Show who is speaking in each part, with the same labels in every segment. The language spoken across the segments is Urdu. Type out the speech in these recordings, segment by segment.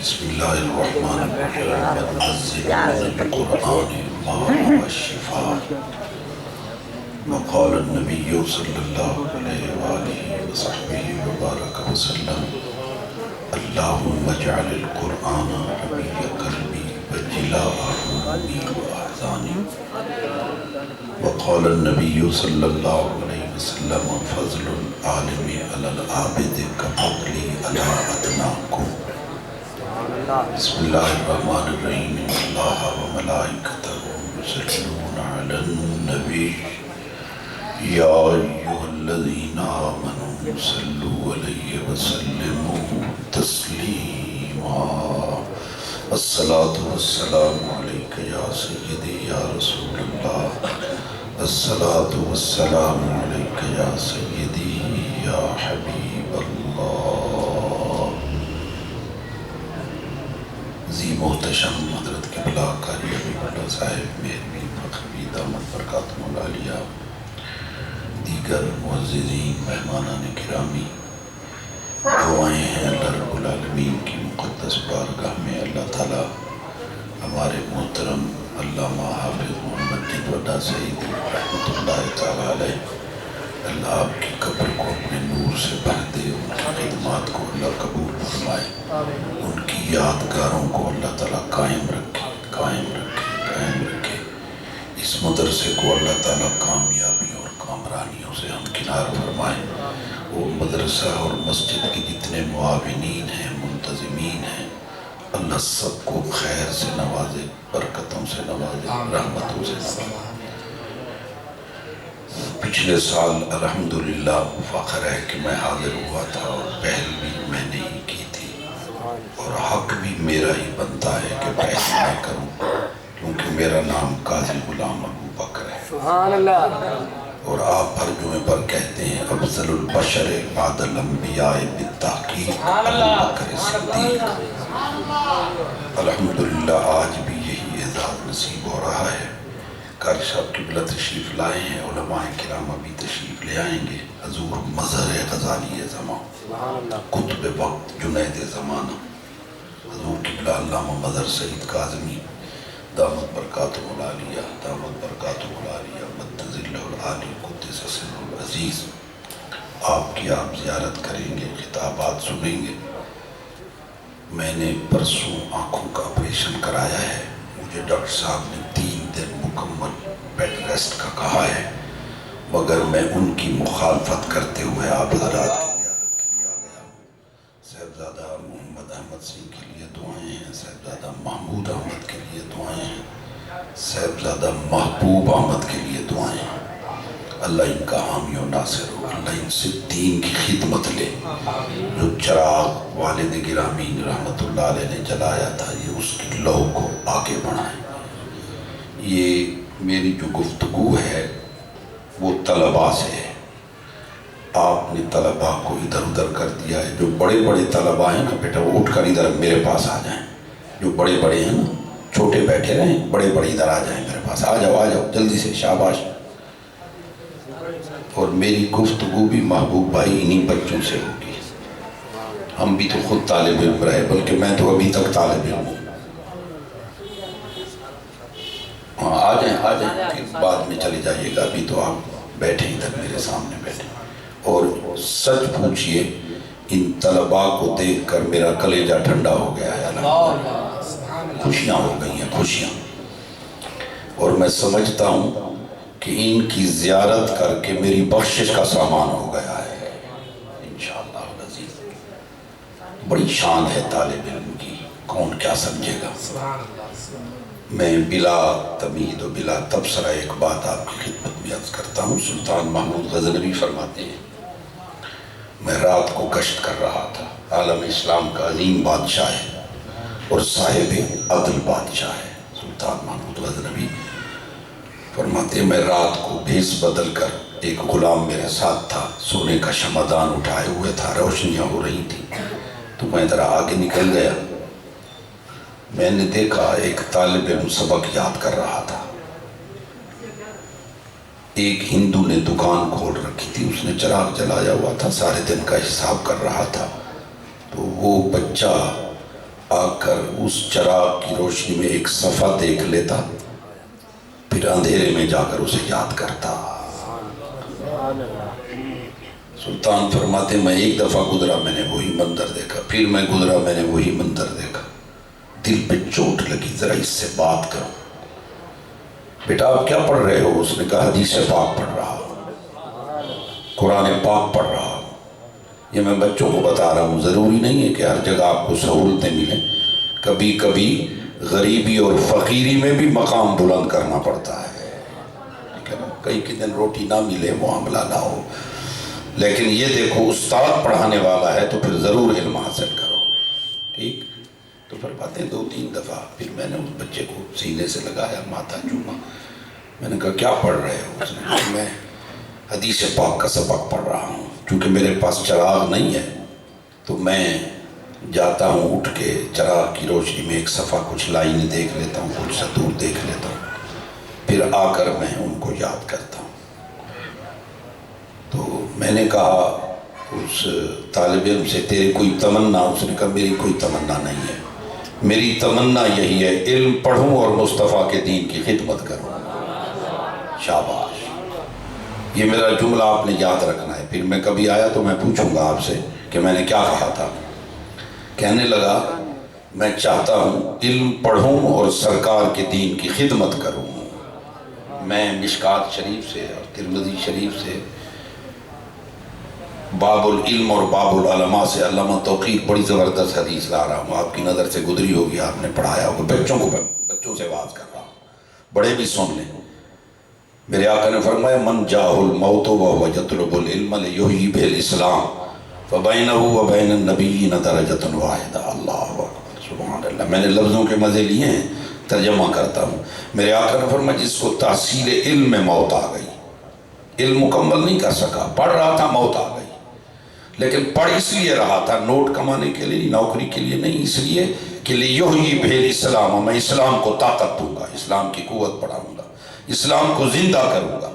Speaker 1: بسم اللہ الرحمن الرحیم وننزل من القرآن ما هو شفاء وقال النبی صلی اللہ علیہ وآلہ وصحبہ وبارک وسلم اللہم اجعل القرآن ربیع قلبی وجلاء همومی واحزانی وقال النبی صلی اللہ علیہ وسلم فضل العالم علی العابد كفضل علی ادناکم بسم اللہ الرحمن الرحیم ان اللہ وملائکتہ یصلون علی النبی یا ایہا الذین آمنوا صلوا علیہ وسلموا تسلیما الصلاة والسلام علیک یا سیدی یا رسول اللہ الصلاة والسلام علیک یا سیدی یا حبیب اللہ عظیم محتشم حضرت قبلہ قاری حبیب اللہ صاحب مہربی فخری دامت برکاتہ العالیہ دیگر معززین مہمانان گرامی دعائیں ہیں اللہ رب العالمین کی مقدس بارگاہ میں اللہ تعالی ہمارے محترم علامہ حافظ محمد دین وڈا سعید رحمۃ اللہ تعالی علیہ اللہ آپ کی قبر کو اپنے نور سے بھر دے، ان کی خدمات کو اللہ قبول فرمائے، ان کی یادگاروں کو اللہ تعالیٰ قائم رکھے اس مدرسے کو اللہ تعالیٰ کامیابی اور کامرانیوں سے ہمکنار فرمائے۔ وہ مدرسہ اور مسجد کے جتنے معاونین ہیں، منتظمین ہیں، اللہ سب کو خیر سے نوازے، برکتوں سے نوازے، رحمتوں سے نوازے۔ پچھلے سال الحمدللہ فخر ہے کہ میں حاضر ہوا تھا اور پہل بھی میں نے ہی کی تھی، اور حق بھی میرا ہی بنتا ہے کہ پہل میں کروں، کیونکہ میرا نام قاضی غلام ابو بکر ہے۔
Speaker 2: سبحان اللہ۔
Speaker 1: اور آپ ہر جمعے پر کہتے ہیں افضل البشر بعد الانبیاء بالتحقیق ابو بکر صدیق۔ الحمدللہ آج بھی یہی اعزاز نصیب ہو رہا ہے۔ قاری صاحب قبلہ تشریف لائے ہیں، علماء کرام ابھی تشریف لے آئیں گے۔ حضور مظہر غزالی زمان، قطب وقت، جنید زمانہ، حضور قبلہ علامہ مظہر سید کاظمی دامت برکاتہ العالیہ، دامت برکاتہ العالیہ، مد ظلہ العالی قدس سر العزیز، آپ کی آپ زیارت کریں گے، خطابات سنیں گے۔ میں نے پرسوں آنکھوں کا آپریشن کرایا ہے، مجھے ڈاکٹر صاحب نے 3 دن مکمل بیڈ ریسٹ کا کہا ہے، مگر میں ان کی مخالفت کرتے ہوئے آپ حضرات کی زیارت کے لیے آ گیا ہوں۔ صاحبزادہ محمد احمد سنگھ کے لیے دعائیں ہیں، صاحبزادہ محمود احمد کے لیے دعائیں ہیں، صاحبزادہ محبوب احمد کے لیے دعائیں ہیں۔ اللہ ان کا حامی و ناصر ہو، اللہ ان سے دین کی خدمت لے۔ جو چراغ والد گرامی رحمت اللہ علیہ نے جلایا تھا، یہ اس کی لو کو آگے بڑھائیں۔ یہ میری جو گفتگو ہے وہ طلباء سے ہے۔ آپ نے طلباء کو ادھر ادھر کر دیا ہے۔ جو بڑے بڑے طلباء ہیں نا بیٹا، وہ اٹھ کر ادھر میرے پاس آ جائیں۔ جو بڑے بڑے ہیں نا، چھوٹے بیٹھے رہیں، بڑے بڑے ادھر آ جائیں میرے پاس، آ جاؤ جلدی سے، شاباش۔ اور میری گفتگو بھی محبوب بھائی انہی بچوں سے ہوگی۔ ہم بھی تو خود طالب علم رہے، بلکہ میں تو ابھی تک طالب علم ہوں۔ آ جائیں پھر بعد میں چلے جائیے گا، ابھی تو آپ بیٹھیں ادھر میرے سامنے بیٹھیں۔ اور سچ پوچھئے، ان طلباء کو دیکھ کر میرا کلیجہ ٹھنڈا ہو گیا ہے، خوشیاں ہو گئی ہیں، خوشیاں۔ اور میں سمجھتا ہوں کہ ان کی زیارت کر کے میری بخشش کا سامان ہو گیا ہے انشاءاللہ العزیز۔ بڑی شان ہے طالب علم کی، کون کیا سمجھے گا۔ میں بلا تمہید و بلا تبصرہ ایک بات آپ کی خدمت میں عرض کرتا ہوں۔ سلطان محمود غزنوی فرماتے ہیں، میں رات کو گشت کر رہا تھا، عالم اسلام کا عظیم بادشاہ ہے اور صاحب عدل بادشاہ ہے۔ سلطان محمود غزنوی فرماتے ہیں، میں رات کو بھیس بدل کر، ایک غلام میرے ساتھ تھا، سونے کا شمعدان اٹھائے ہوئے تھا، روشنیاں ہو رہی تھیں، تو میں ذرا آگے نکل گیا۔ میں نے دیکھا ایک طالب علم سبق یاد کر رہا تھا۔ ایک ہندو نے دکان کھول رکھی تھی، اس نے چراغ جلایا ہوا تھا، سارے دن کا حساب کر رہا تھا۔ تو وہ بچہ آ کر اس چراغ کی روشنی میں ایک صفحہ دیکھ لیتا، پھر اندھیرے میں جا کر اسے یاد کرتا۔ سلطان فرماتے میں ایک دفعہ گزرا، میں نے وہی منظر دیکھا، پھر میں گزرا، میں نے وہی منظر دیکھا، دل پہ چوٹ لگی، ذرا اس سے بات کرو۔ بیٹا آپ کیا پڑھ رہے ہو؟ اس نے کہا حدیث پاک پڑھ رہا ہوں، قرآن پاک پڑھ رہا ہوں۔ یہ میں بچوں کو بتا رہا ہوں، ضروری نہیں ہے کہ ہر جگہ آپ کو سہولتیں ملیں، کبھی کبھی غریبی اور فقیری میں بھی مقام بلند کرنا پڑتا ہے، ٹھیک ہے نا؟ کئی کے دن روٹی نہ ملے، معاملہ نہ ہو، لیکن یہ دیکھو استاد پڑھانے والا ہے تو پھر ضرور علم حاصل کرو، ٹھیک؟ تو پھر باتیں 2-3 دفعہ، پھر میں نے اس بچے کو سینے سے لگایا، ماتھا چوما، میں نے کہا کیا پڑھ رہے ہو؟ اس نے کہا میں حدیث پاک کا سبق پڑھ رہا ہوں، چونکہ میرے پاس چراغ نہیں ہے تو میں جاتا ہوں اٹھ کے چراغ کی روشنی میں ایک صفحہ کچھ لائنیں دیکھ لیتا ہوں، کچھ سطور دیکھ لیتا ہوں، پھر آ کر میں ان کو یاد کرتا ہوں۔ تو میں نے کہا اس طالب علم سے تیرے کوئی تمنا؟ اس نے کہا میری کوئی تمنا نہیں ہے، میری تمنا یہی ہے علم پڑھوں اور مصطفیٰ کے دین کی خدمت کروں۔ شاباش، یہ میرا جملہ آپ نے یاد رکھنا ہے، پھر میں کبھی آیا تو میں پوچھوں گا آپ سے کہ میں نے کیا کہا تھا۔ کہنے لگا میں چاہتا ہوں علم پڑھوں اور سرکار کے دین کی خدمت کروں۔ میں مشکات شریف سے اور ترمذی شریف سے باب العلم اور باب العلماء سے علامہ توقیق بڑی زبردست حدیث لا رہا ہوں، آپ کی نظر سے گزری ہوگی، آپ نے پڑھایا ہوگا، بچوں سے بات کر رہا ہوں، بڑے بھی سن لیں۔ میرے آقا نے فرمایا من جاہ الموت وهو يطلب العلم ليحيي به الاسلام فبينه وبين النبيين درجة واحدة۔ اللہ اکبر، سبحان اللہ۔ میں نے لفظوں کے مزے لیے ہیں، ترجمہ کرتا ہوں۔ میرے آقا نے فرمایا جس کو تحصیل علم میں موت آ گئی، علم مکمل نہیں کر سکا، پڑھ رہا تھا، موت آ گئی، لیکن پڑھ اس لیے رہا تھا، نوٹ کمانے کے لیے، نوکری کے لیے نہیں، اس لیے کہ لِيُحْيِي بِهِ الْإِسْلَامَ، میں اسلام کو طاقت دوں گا، اسلام کی قوت بڑھاؤں گا، اسلام کو زندہ کروں گا۔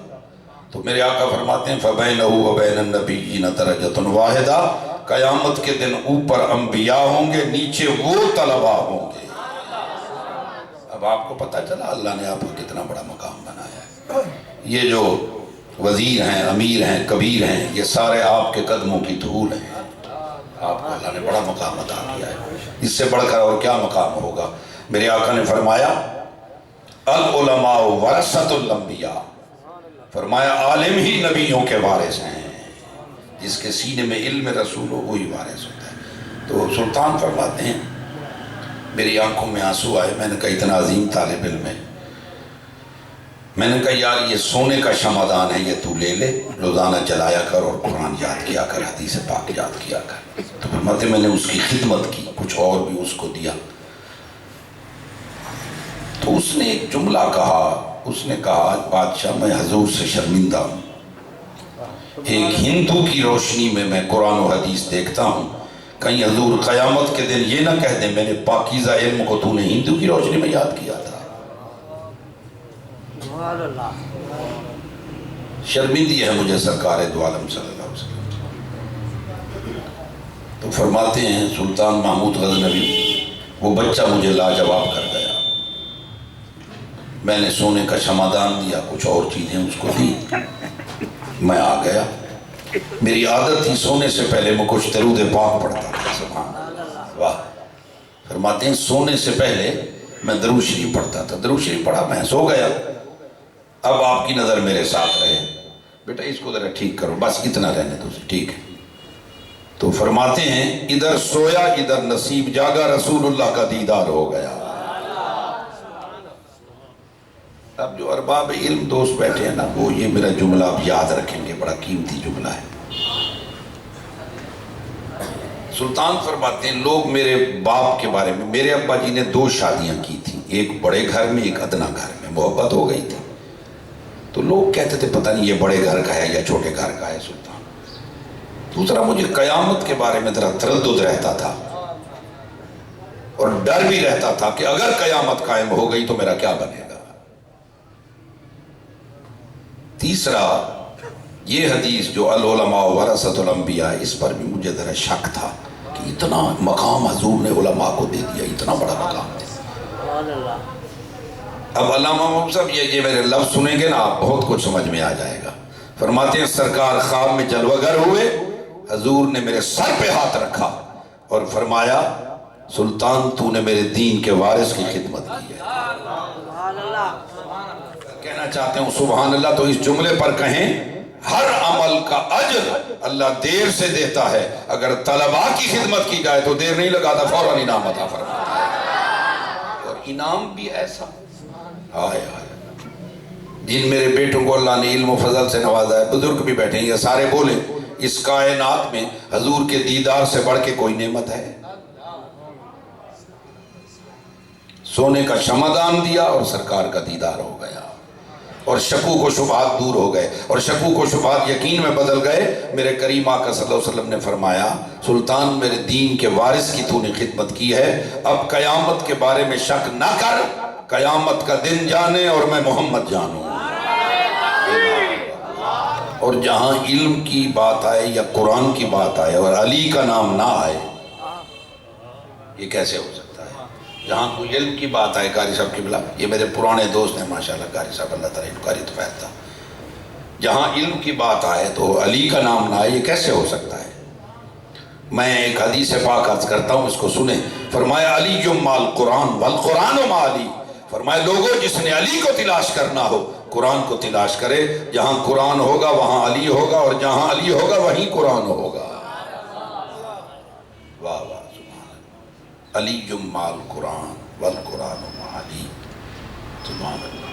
Speaker 1: تو میرے آقا فرماتے ہیں فَبَيْنَهُ وَبَيْنَ النَّبِيِّينَ دَرَجَةٌ وَاحِدَةٌ، قیامت کے دن اوپر انبیاء ہوں گے، نیچے وہ طلباء ہوں گے۔ اب آپ کو پتہ چلا اللہ نے آپ کو کتنا بڑا مقام بنایا ہے۔ یہ جو وزیر ہیں، امیر ہیں، کبیر ہیں، یہ سارے آپ کے قدموں کی دھول ہیں، آپ کو اللہ نے بڑا مقام عطا کیا ہے، اس سے بڑھ کر اور کیا مقام ہوگا۔ میرے آقا نے فرمایا العلماء ورثۃ الانبیاء، فرمایا عالم ہی نبیوں کے وارث ہیں، جس کے سینے میں علم رسول ہو وہی وارث ہوتا ہے۔ تو سلطان فرماتے ہیں میری آنکھوں میں آنسو آئے، میں نے کہا اتنا عظیم طالب علم ہے، میں نے کہا یار یہ سونے کا شمعدان ہے، یہ تو لے لے، روزانہ جلایا کر اور قرآن یاد کیا کر، حدیث پاک یاد کیا کر۔ تو فرماتے میں نے اس کی خدمت کی، کچھ اور بھی اس کو دیا۔ تو اس نے ایک جملہ کہا، اس نے کہا بادشاہ میں حضور سے شرمندہ ہوں، ایک ہندو کی روشنی میں قرآن و حدیث دیکھتا ہوں، کہیں حضور قیامت کے دن یہ نہ کہہ دیں میں نے پاکیزہ علم کو تو نے ہندو کی روشنی میں یاد کیا تھا۔ شرمندگی ہے مجھے سرکار دو عالم صلی اللہ علیہ وسلم۔ تو فرماتے ہیں سلطان محمود غزنوی وہ بچہ مجھے لاجواب کر گیا، میں نے سونے کا شمعدان دیا، کچھ اور چیزیں اس کو دی، میں آ گیا، میری عادت تھی سونے سے پہلے میں کچھ درود پاک پڑھتا تھا، سبحان اللہ، واہ۔ فرماتے ہیں سونے سے پہلے میں درود شریف پڑھتا تھا، درود شریف پڑھا، میں سو گیا، اب آپ کی نظر میرے ساتھ رہے، بیٹا اس کو ذرا ٹھیک کرو، بس اتنا رہنے دو، ٹھیک ہے۔ تو فرماتے ہیں ادھر سویا ادھر نصیب جاگا، رسول اللہ کا دیدار ہو گیا۔ اب جو ارباب علم دوست بیٹھے ہیں نا، وہ یہ میرا جملہ اب یاد رکھیں گے، بڑا قیمتی جملہ ہے۔ سلطان فرماتے ہیں لوگ میرے باپ کے بارے میں، میرے ابا جی نے 2 شادیاں کی تھیں، ایک بڑے گھر میں ایک ادنا گھر میں، محبت ہو گئی تھی، تو لوگ کہتے تھے پتہ نہیں یہ بڑے گھر کا ہے یا چھوٹے گھر کا ہے سلطان۔ دوسرا مجھے قیامت کے بارے میں ذرا تردد رہتا تھا اور ڈر بھی رہتا تھا کہ اگر قیامت قائم ہو گئی تو میرا کیا بنے گا۔ تیسرا یہ حدیث جو العلماء ورثۃ الانبیاء، اس پر بھی مجھے ذرا شک تھا کہ اتنا مقام حضور نے علماء کو دے دیا، اتنا بڑا مقام دے۔ اب علامہ محمود صاحب یہ میرے لفظ سنیں گے نا آپ بہت کچھ سمجھ میں آ جائے گا۔ فرماتے ہیں سرکار خواب میں جلوہ گر ہوئے، حضور نے میرے سر پہ ہاتھ رکھا اور فرمایا سلطان تو نے میرے دین کے وارث کی خدمت کی ہے۔ کہنا چاہتے ہوں سبحان اللہ، تو اس جملے پر کہیں ہر عمل کا اجر اللہ دیر سے دیتا ہے، اگر طلباء کی خدمت کی جائے تو دیر نہیں لگاتا، فوراً انعام عطا فرماتا ہے۔ اور انعام بھی ایسا آئے جن میرے بیٹوں کو اللہ نے علم و فضل سے نوازا ہے، بزرگ بھی بیٹھے ہیں، یہ سارے بولیں اس کائنات میں حضور کے دیدار سے بڑھ کے کوئی نعمت ہے؟ سونے کا شمعدان دیا اور سرکار کا دیدار ہو گیا، اور شکوک و شبہات دور ہو گئے، اور شکوک و شبہات یقین میں بدل گئے۔ میرے کریم آقا صلی اللہ علیہ وسلم نے فرمایا سلطان میرے دین کے وارث کی تو نے خدمت کی ہے، اب قیامت کے بارے میں شک نہ کر، قیامت کا دن جانے اور میں محمد جانوں۔ اور جہاں علم کی بات آئے یا قرآن کی بات آئے اور علی کا نام نہ آئے، یہ کیسے ہو سکتا ہے؟ جہاں کوئی علم کی بات آئے، قاری صاحب قبلہ یہ میرے پرانے دوست ہیں ماشاءاللہ، قاری صاحب اللہ تعالیٰ قاری تو فیض، جہاں علم کی بات آئے تو علی کا نام نہ آئے، یہ کیسے ہو سکتا ہے؟ میں ایک حدیث پاک عرض کرتا ہوں، اس کو سنیں۔ فرمایا علی مال قرآن والقرآن مع علی، فرمایا لوگوں جس نے علی کو تلاش کرنا ہو قرآن کو تلاش کرے، جہاں قرآن ہوگا وہاں علی ہوگا، اور جہاں علی ہوگا وہیں قرآن ہوگا۔ واہ واہ سبحان اللہ، علی مع القرآن والقرآن مع علی، سبحان اللہ۔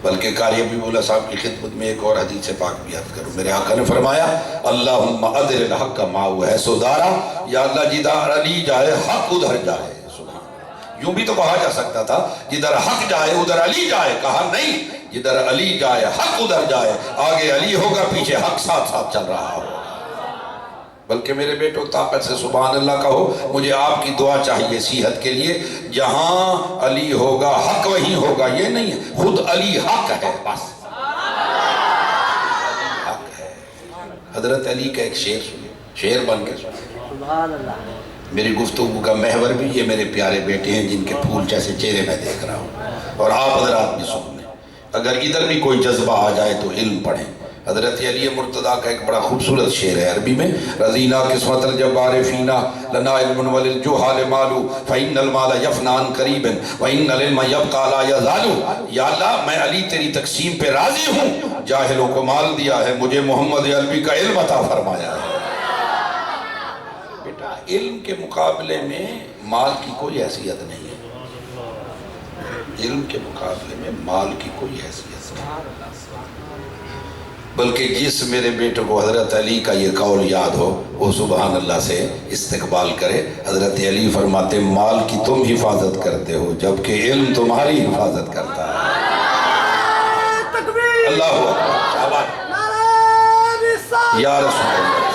Speaker 1: بلکہ قاری حبیب اللہ صاحب کی خدمت میں ایک اور حدیث پاک بھی عرض کروں، میرے آقا نے فرمایا اللہم ادر الحق معو ہے سدارا، یا اللہ جدھر علی جائے حق ادھر جائے۔ سبحان اللہ، یوں بھی تو کہا جا سکتا تھا جدھر حق جائے ادھر علی جائے، کہا نہیں، جدھر علی جائے حق ادھر جائے، آگے علی ہوگا پیچھے حق ساتھ ساتھ چل رہا ہوگا۔ بلکہ میرے بیٹو طاقت سے سبحان اللہ کہو، مجھے آپ کی دعا چاہیے صحت کے لیے، جہاں علی ہوگا حق وہیں ہوگا، یہ نہیں ہے، خود علی حق ہے، بس حق ہے۔ حضرت علی کا ایک شعر سنیں، شعر بن کے سنیں۔ میری گفتگو کا محور بھی یہ میرے پیارے بیٹے ہیں جن کے پھول جیسے چہرے میں دیکھ رہا ہوں، اور آپ حضرات بھی سن لیں، اگر ادھر بھی کوئی جذبہ آ جائے تو علم پڑھیں۔ حضرت علی مرتضیٰ کا ایک بڑا خوبصورت شعر ہے عربی میں، رضینا قسمت الجبار فینا لنا علم وللجہال مالو فإن المال یفنان قریبا وإن العلم یبقى لا یزالو۔ یا اللہ میں علی تیری تقسیم پہ راضی ہوں، جاہلوں کو مال دیا ہے، مجھے محمد عربی کا علم عطا فرمایا ہے۔ بیٹا علم کے مقابلے میں مال کی کوئی حیثیت نہیں ہے، علم کے مقابلے میں مال کی کوئی حیثیت نہیں، بلکہ جس میرے بیٹے کو حضرت علی کا یہ قول یاد ہو وہ سبحان اللہ سے استقبال کرے۔ حضرت علی فرماتے مال کی تم حفاظت کرتے ہو جبکہ علم تمہاری حفاظت کرتا ہے۔ اللہ اکبر، یا رسول اللہ،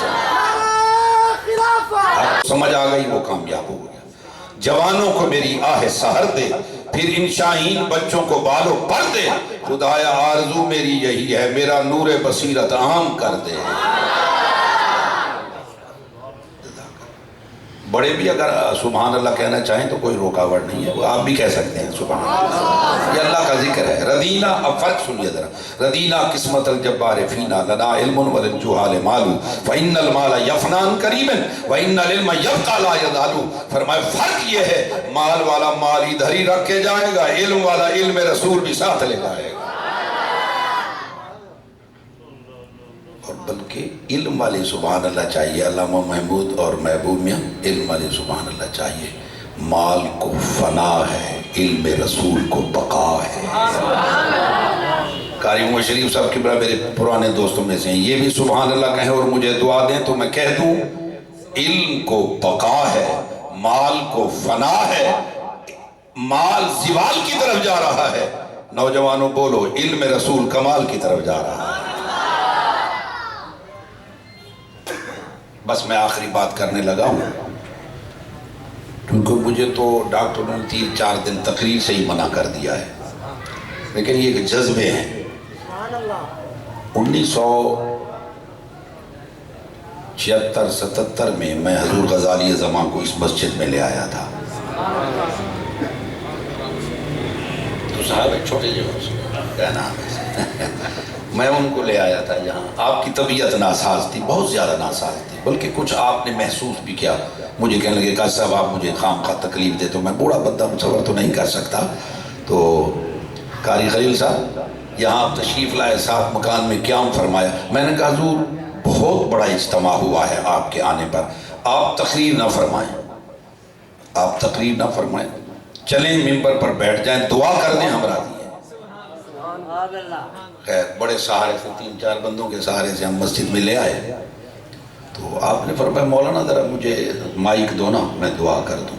Speaker 1: سمجھ آ گئی وہ کامیاب ہو گیا۔ جوانوں کو میری آہ سحر دے، پھر ان شاہین بچوں کو بالو پر دے، خدایا آرزو میری یہی ہے، میرا نور بصیرت عام کر دے۔ بڑے بھی اگر سبحان اللہ کہنا چاہیں تو کوئی رکاوٹ نہیں ہے، وہ آپ بھی کہہ سکتے ہیں سبحان اللہ، یہ اللہ کا ذکر ہے۔ رضینا، اب فرق سنیے ذرا، رضینا قسمت الجبار فینا لنا علم وللجہال مالو فإن المال یفنان قریبا وإن العلم یبقى لا یزالو۔ فرمایا فرق یہ ہے مال والا مال ادھر ہی رکھ کے جائے گا، علم والا علم رسول بھی ساتھ لے جائے گا، اور بلکہ علم والی سبحان اللہ چاہیے۔ علامہ محمود اور محبوب میاں علم والی سبحان اللہ چاہیے، مال کو فنا ہے، علم رسول کو بقا ہے۔ قاری محمد شریف صاحب قبلہ میرے پرانے دوستوں میں سے ہیں، یہ بھی سبحان اللہ کہیں اور مجھے دعا دیں تو میں کہہ دوں علم کو بقا ہے، مال کو فنا ہے، مال زوال کی طرف جا رہا ہے، نوجوانوں بولو علم رسول کمال کی طرف جا رہا ہے۔ بس میں آخری بات کرنے لگا ہوں، کیونکہ مجھے تو ڈاکٹروں نے 3-4 دن تقریر سے ہی منع کر دیا ہے، لیکن یہ جذبے ہیں۔ 76-77 میں میں حضور غزالی زمان کو اس مسجد میں لے آیا تھا. تو صاحب ایک چھوٹے جو کیا نام ہے میں ان کو لے آیا تھا یہاں. آپ کی طبیعت ناساز تھی، بہت زیادہ ناساز تھی، بلکہ کچھ آپ نے محسوس بھی کیا. مجھے کہنے لگے کہ صاحب آپ مجھے خام خواہ تکلیف دے. تو میں بوڑھا بندہ مصور تو نہیں کر سکتا. تو قاری خلیل صاحب یہاں آپ تشریف لائے، ساتھ مکان میں قیام فرمایا. میں نے کہا حضور بہت بڑا اجتماع ہوا ہے آپ کے آنے پر، آپ تقریر نہ فرمائیں، آپ تقریر نہ فرمائیں، چلیں ممبر پر بیٹھ جائیں، دعا کر دیں ہم راضی ہیں. خیر بڑے سہارے سے 3-4 بندوں کے سہارے سے ہم مسجد میں لے آئے. تو آپ نے فرمایا مولانا ذرا مجھے مائک دو نا، میں دعا کر دوں.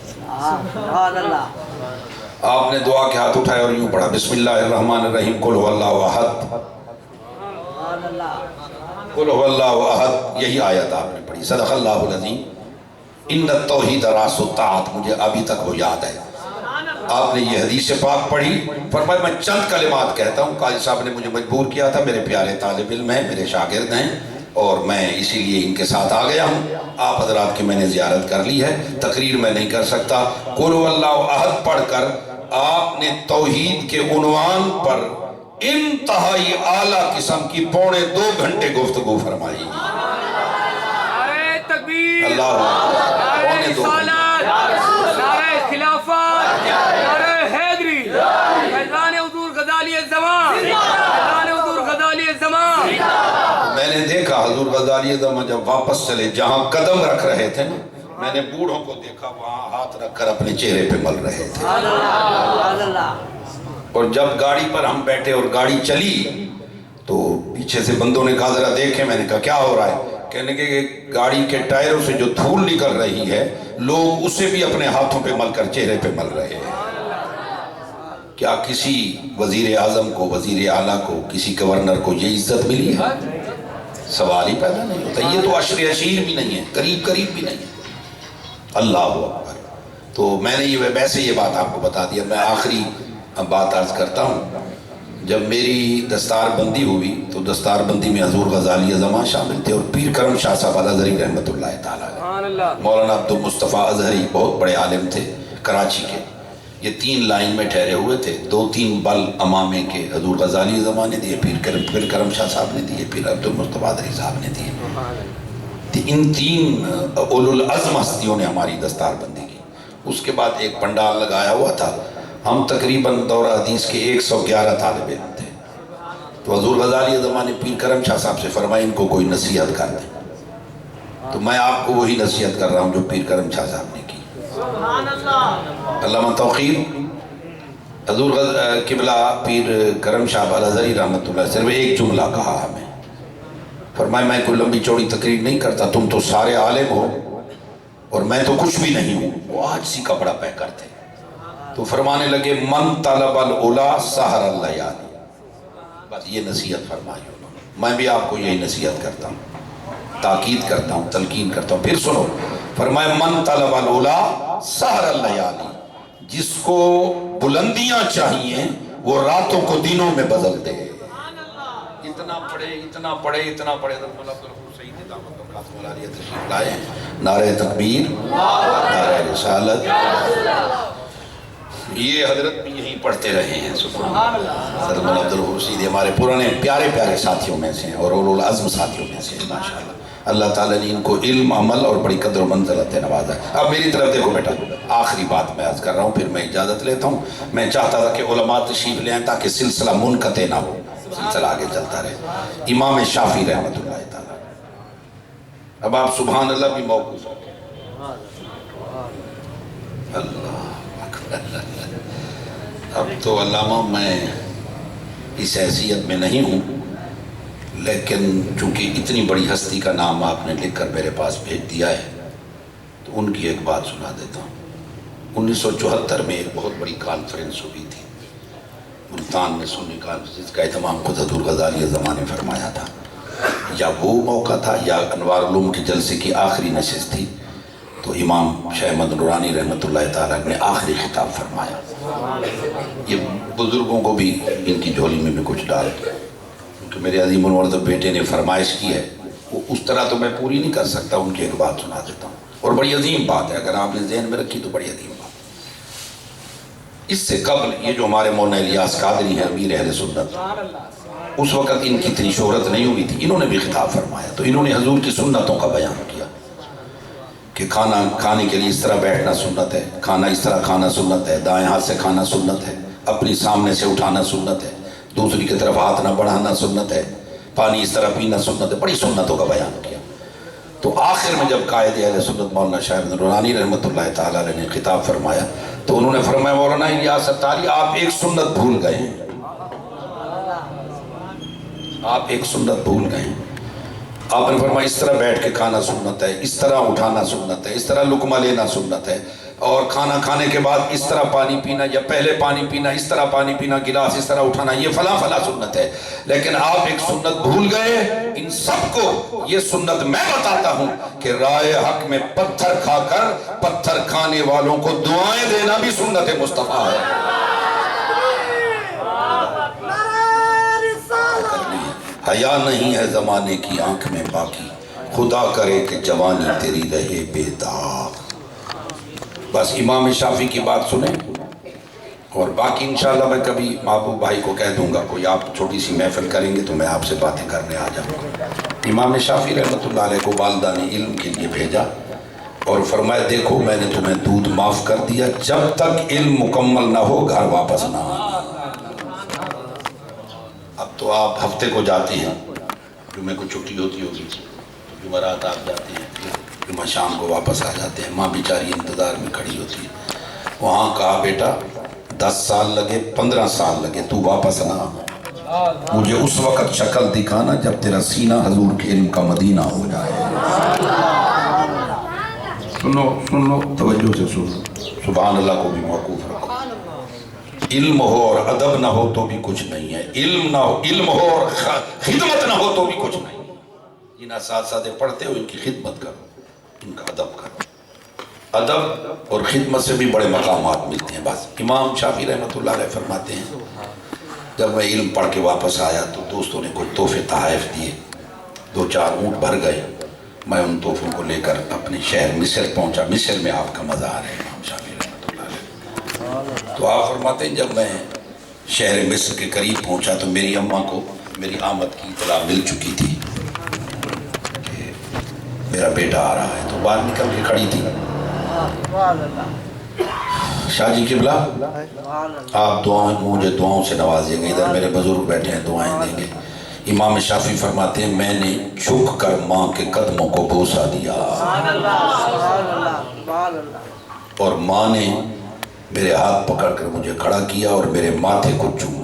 Speaker 1: آپ نے دعا کے ہاتھ اٹھائے اور یوں پڑھا بسم اللہ الرحمن الرحیم قل هو اللہ احد قل هو اللہ احد. یہی آیت آپ نے پڑھی. صدق اللہ العظیم. ان التوحید راس الطاعت. مجھے ابھی تک وہ یاد ہے. آپ نے یہ حدیث پاک پڑھی. فرمایا میں چند کلمات کہتا ہوں، قاضی صاحب نے مجھے مجبور کیا تھا، میرے پیارے طالب علم ہیں، میرے شاگرد ہیں، اور میں اسی لیے ان کے ساتھ آ گیا ہوں. آپ حضرات کی میں نے زیارت کر لی ہے، تقریر میں نہیں کر سکتا. قل هو اللہ احد پڑھ کر آپ نے توحید کے عنوان پر انتہائی اعلیٰ قسم کی 2.25 گھنٹے گفتگو فرمائی.
Speaker 2: نعرہ تکبیر،
Speaker 1: اللہ
Speaker 2: نعرہ رسالت، نعرہ خلافت، نعرہ حیدری، فیضان حضور غزالی زمان، فیضان حضور غزالی زمان.
Speaker 1: میں نے دیکھا حضور غزالی زمان جب واپس چلے جہاں قدم رکھ رہے تھے نا، میں نے بوڑھوں کو دیکھا وہاں ہاتھ رکھ کر اپنے چہرے پہ مل رہے تھے. اور جب گاڑی پر ہم بیٹھے اور گاڑی چلی تو پیچھے سے بندوں نے کہا ذرا دیکھیں. میں نے کہا کیا ہو رہا ہے؟ کہنے کہ گاڑی کے ٹائروں سے جو دھول نکل رہی ہے لوگ اسے بھی اپنے ہاتھوں پہ مل کر چہرے پہ مل رہے ہیں. کیا کسی وزیر اعظم کو، وزیر اعلیٰ کو، کسی گورنر کو یہ عزت ملی ہے؟ سوال ہی پیدا نہیں ہوتا. یہ تو عشر عشیر بھی نہیں ہے، قریب قریب بھی نہیں ہے. اللہ اکبر. تو میں نے یہ ویسے یہ بات آپ کو بتا دیا. میں آخری بات عرض کرتا ہوں. جب میری دستار بندی ہوئی تو دستار بندی میں حضور غزالی زمان شامل تھے اور پیر کرم شاہ صاحب الازہری رحمۃ اللہ تعالیٰ علیہ، مولانا عبد المصطفیٰ ازہری بہت بڑے عالم تھے کراچی کے. یہ 3 لائن میں ٹھہرے ہوئے تھے. 2-3 بل امامے کے حضور غزالی زمان نے دیے، پیر کرم شاہ صاحب نے دیے، پیر عبد المصطفیٰ ازہری صاحب نے دیے. ان 3 اولو العزم ہستیوں نے ہماری دستار بندی کی. اس کے بعد ایک پنڈال لگایا ہوا تھا. ہم تقریباً دورہ حدیث کے 111 طالب علم تھے. تو حضور غزالی زمان نے پیر کرم شاہ صاحب سے فرمایا ان کو کوئی نصیحت کر دیں. تو میں آپ کو وہی نصیحت کر رہا ہوں جو پیر کرم شاہ صاحب نے کی. علامہ توقیر حضور قبلہ پیر کرم شاہ الازہری رحمۃ اللہ صرف ایک جملہ کہا ہمیں. فرمایا میں کوئی لمبی چوڑی تقریر نہیں کرتا، تم تو سارے عالم ہو اور میں تو کچھ بھی نہیں ہوں. وہ عاجزی کا بڑا پیکر تھے. تو فرمانے لگے من طلب العلا سحر اللیالی. بس یہ نصیحت فرمائی انہوں نے. میں بھی آپ کو یہی نصیحت کرتا ہوں، تاکید کرتا ہوں، تلقین کرتا ہوں. پھر سنو، فرمایا من طلب العلا سحر اللیالی. جس کو بلندیاں چاہیے وہ راتوں کو دنوں میں بدل دے. اتنا پڑھے اتنا پڑھے اتنا پڑھے. نعرہ تکبیر، نعرہ رسالت. یہ حضرت بھی یہیں پڑھتے رہے ہیں. سبحان اللہ. حضرت مولانا عبد الحسین ہمارے پرانے پیارے پیارے ساتھیوں میں سے ہیں اور اولو العزم ساتھیوں میں سے ہیں ماشاءاللہ. اللہ تعالیٰ نے ان کو علم، عمل اور بڑی قدر و منزلت نوازا. اب میری طرف دیکھو بیٹا، آخری بات میں عرض کر رہا ہوں پھر میں اجازت لیتا ہوں. میں چاہتا تھا کہ علماء تشریف لے آئیں تاکہ سلسلہ منقطع نہ ہو، سلسلہ آگے چلتا رہے. امام شافعی رحمۃ اللہ تعالیٰ. اب آپ سبحان اللہ بھی موقوف رکھیں. اللہ اکبر. اب تو علامہ میں اس حیثیت میں نہیں ہوں، لیکن چونکہ اتنی بڑی ہستی کا نام آپ نے لکھ کر میرے پاس بھیج دیا ہے تو ان کی ایک بات سنا دیتا ہوں. 1974 میں ایک بہت بڑی کانفرنس ہوئی تھی ملتان میں، سنی کانفرنس، جس کا اہتمام خود حضور غزالی زمان نے فرمایا تھا. یا وہ موقع تھا یا انوار علوم کے جلسے کی آخری نشست تھی. تو امام شیخ احمد نورانی رحمۃ اللہ تعالیٰ نے آخری خطاب فرمایا. یہ بزرگوں کو بھی ان کی جھولی میں بھی کچھ ڈال، کیونکہ میرے عظیم المرتبہ بیٹے نے فرمائش کی ہے وہ اس طرح تو میں پوری نہیں کر سکتا، ان کی ایک بات سنا دیتا ہوں، اور بڑی عظیم بات ہے، اگر آپ نے ذہن میں رکھی تو بڑی عظیم بات۔ اس سے قبل یہ جو ہمارے مولانا الیاس قادری ہیں امیر اہل سنت، اس وقت ان کی اتنی شہرت نہیں ہوئی تھی، انہوں نے بھی خطاب فرمایا تو انہوں نے حضور کی سنتوں کا بیان کیا کہ کھانا کھانے کے لیے اس طرح بیٹھنا سنت ہے، کھانا اس طرح کھانا سنت ہے، دائیں ہاتھ سے کھانا سنت ہے، اپنی سامنے سے اٹھانا سنت ہے، دوسری کی طرف ہاتھ نہ بڑھانا سنت ہے، پانی اس طرح پینا سنت ہے، بڑی سنتوں کا بیان کیا۔ تو آخر میں جب قائد اہل سنت مولانا شاہ نورانی رحمۃ اللہ تعالیٰ علیہ نے خطاب فرمایا تو انہوں نے فرمایا مولانا الیاس اتاری آپ ایک سنت بھول گئے ہیں، آپ ایک سنت بھول گئے ہیں۔ آپ نے فرمایا اس طرح بیٹھ کے کھانا سنت ہے، اس طرح اٹھانا سنت ہے، اس طرح لقمہ لینا سنت ہے، اور کھانا کھانے کے بعد اس طرح پانی پینا، یا پہلے پانی پینا، اس طرح پانی پینا، گلاس اس طرح اٹھانا، یہ فلاں فلاں سنت ہے۔ لیکن آپ ایک سنت بھول گئے، ان سب کو یہ سنت میں بتاتا ہوں کہ رائے حق میں پتھر کھا کر پتھر کھانے والوں کو دعائیں دینا بھی سنت مصطفیٰ ہے۔ حیا نہیں ہے زمانے کی آنکھ میں باقی، خدا کرے کہ جوانی تیری رہے بے داغ۔ بس امام شافعی کی بات سنیں، اور باقی انشاءاللہ میں کبھی محبوب بھائی کو کہہ دوں گا کوئی آپ چھوٹی سی محفل کریں گے تو میں آپ سے باتیں کرنے آ جاؤں گا۔ امام شافعی رحمۃ اللہ علیہ کو والدہ نے علم کے لیے بھیجا اور فرمایا دیکھو میں نے تمہیں دودھ معاف کر دیا، جب تک علم مکمل نہ ہو گھر واپس نہ آنا۔ اب تو آپ ہفتے کو جاتے ہیں، جمعہ کو چھٹی ہوتی ہوگی، جمعرات آپ جاتے ہیں، جمعہ شام کو واپس آ جاتے ہیں، ماں بیچاری انتظار میں کھڑی ہوتی ہے۔ وہاں کہا بیٹا 10 سال لگے 15 سال لگے تو واپس نہ آنا، مجھے اس وقت شکل دکھانا جب تیرا سینہ حضور کے علم کا مدینہ ہو جائے۔ سنو توجہ سے سنو، سبحان اللہ کو بھی موقوف رکھو۔ علم ہو اور ادب نہ ہو تو بھی کچھ نہیں ہے، علم نہ ہو، علم ہو اور خدمت نہ ہو تو بھی کچھ نہیں۔ جن اساتذہ پڑھتے ہو ان کی خدمت کرو، ان کا ادب کرو۔ ادب اور خدمت سے بھی بڑے مقامات ملتے ہیں۔ بس امام شافعی رحمۃ اللہ علیہ فرماتے ہیں جب میں علم پڑھ کے واپس آیا تو دوستوں نے کچھ تحفے تحائف دیے، 2-4 اونٹ بھر گئے، میں ان تحفوں کو لے کر اپنے شہر مصر پہنچا۔ مصر میں آپ کا مزار ہے امام شافعی رحمۃ اللہ علیہ۔ تو آپ فرماتے ہیں جب میں شہر مصر کے قریب پہنچا تو میری اماں کو میری آمد کی اطلاع مل چکی تھی کہ میرا بیٹا آ رہا ہے، تو باہر نکل کے کھڑی تھی۔ شاہ جی قبلہ آپ مجھے دعاؤں سے نوازیں گے، ادھر میرے بزرگ بیٹھے ہیں دعائیں دیں گے۔ امام شافعی فرماتے ہیں میں نے جھک کر ماں کے قدموں کو بوسہ دیا اور ماں نے میرے ہاتھ پکڑ کر مجھے کھڑا کیا اور میرے ماتھے کو چوما۔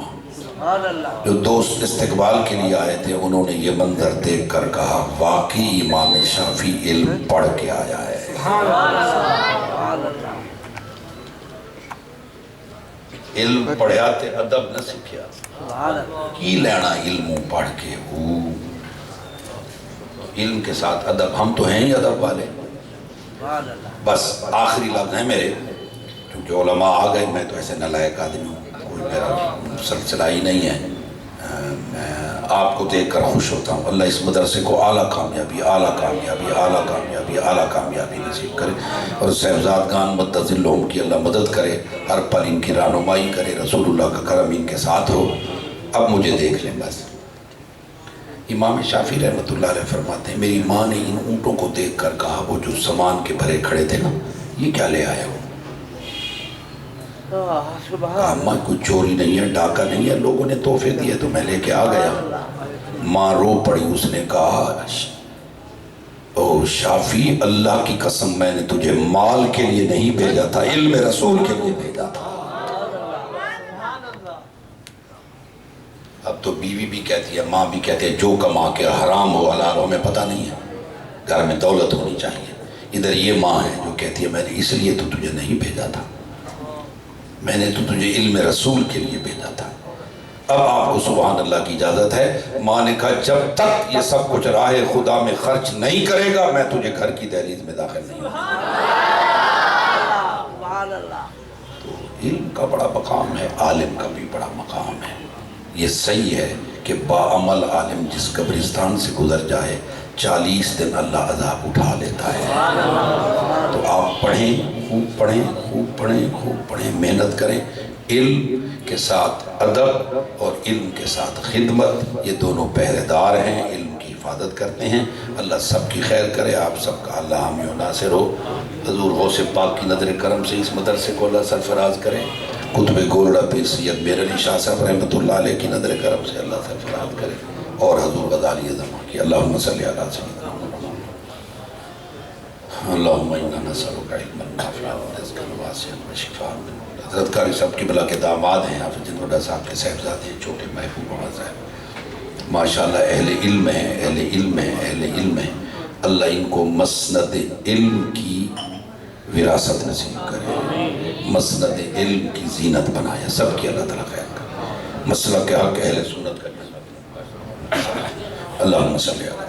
Speaker 1: جو دوست استقبال کے لیے آئے تھے انہوں نے یہ منظر دیکھ کر کہا واقعی امام شافعی علم پڑھ کے آیا ہے۔ علم پڑھیا تے ادب نہ سکھیا، کی لینا علموں پڑھ کے ہو، علم کے ساتھ ادب، ہم تو ہیں ہی ادب والے۔ بس آخری لفظ ہے میرے، کیونکہ علماء آ گئے، میں تو ایسے نالائق آدمی ہوں، کوئی میرا سلسلہ ہی نہیں ہے، میں آپ کو دیکھ کر خوش ہوتا ہوں۔ اللہ اس مدرسے کو اعلیٰ کامیابی، اعلیٰ کامیابی، اعلیٰ کامیابی، اعلیٰ کامیابی نصیب کرے، اور صاحبزادگان مدذلہم کی اللہ مدد کرے، ہر پل ان کی رہنمائی کرے، رسول اللہ کا کرم ان کے ساتھ ہو۔ اب مجھے دیکھ لیں بس۔ امام شافعی رحمۃ اللہ علیہ فرماتے ہیں میری ماں نے ان اونٹوں کو دیکھ کر کہا وہ جو سامان کے بھرے کھڑے تھے نا، یہ کیا لے آئے ہو؟ ماں کوئی چوری نہیں ہے، ڈاکہ نہیں ہے، لوگوں نے تحفے دیے تو میں لے کے آ گیا۔ ماں رو پڑی، اس نے کہا او شافعی اللہ کی قسم میں نے تجھے مال کے لیے نہیں بھیجا تھا، علم رسول کے لیے بھیجا تھا۔ اب تو بیوی بھی کہتی ہے، ماں بھی کہتی ہے جو کما کے حرام ہو حلال ہو ہمیں پتہ نہیں ہے، گھر میں دولت ہونی چاہیے۔ ادھر یہ ماں ہے جو کہتی ہے میں نے اس لیے تو تجھے نہیں بھیجا تھا، میں نے تو تجھے علم رسول کے لیے بھیجا تھا۔ اب آپ کو سبحان اللہ کی اجازت ہے۔ ماں نے کہا جب تک یہ سب کچھ راہ خدا میں خرچ نہیں کرے گا میں تجھے گھر کی دہلیز میں داخل نہیں ہوں۔ تو علم کا بڑا مقام ہے، عالم کا بھی بڑا مقام ہے۔ یہ صحیح ہے کہ باعمل عالم جس قبرستان سے گزر جائے 40 دن اللہ عذاب اٹھا لیتا ہے۔ تو آپ پڑھیں، خوب پڑھیں، خوب پڑھیں، خوب پڑھیں، محنت کریں، علم کے ساتھ ادب اور علم کے ساتھ خدمت، یہ دونوں پہرے دار ہیں، علم کی حفاظت کرتے ہیں۔ اللہ سب کی خیر کرے، آپ سب کا اللہ حامی و ناصر ہو۔ حضور غوث پاک کی نظر کرم سے اس مدرسے کو اللہ سرفراز کرے، قطب گولڑا پیر سید میر علی شاہ صاحب رحمۃ اللہ علیہ کی نظر کرم سے اللہ سرفراز کرے، اور حضور غزالی زمان کی اللہم صلی علی سیدنا اللہم انا نسألک علما نافعا ورزقا واسعا وشفاء من كل داء۔ حضرت قاری صاحب قبلہ کے داماد ہیں، حافظ جن وڈا صاحب کے صاحبزادے ہیں، چھوٹے محبوب اعظم ہیں، ماشاءاللہ اہل علم ہیں، اہل علم ہیں، اہل علم ہیں۔ اللہ ان کو مسند علم کی وراثت نصیب کرے، مسند علم کی زینت بنائے، سب کی اللہ تعالیٰ خیر کرے، مسلک حق اہل سنت کا۔ اللہم صلی علی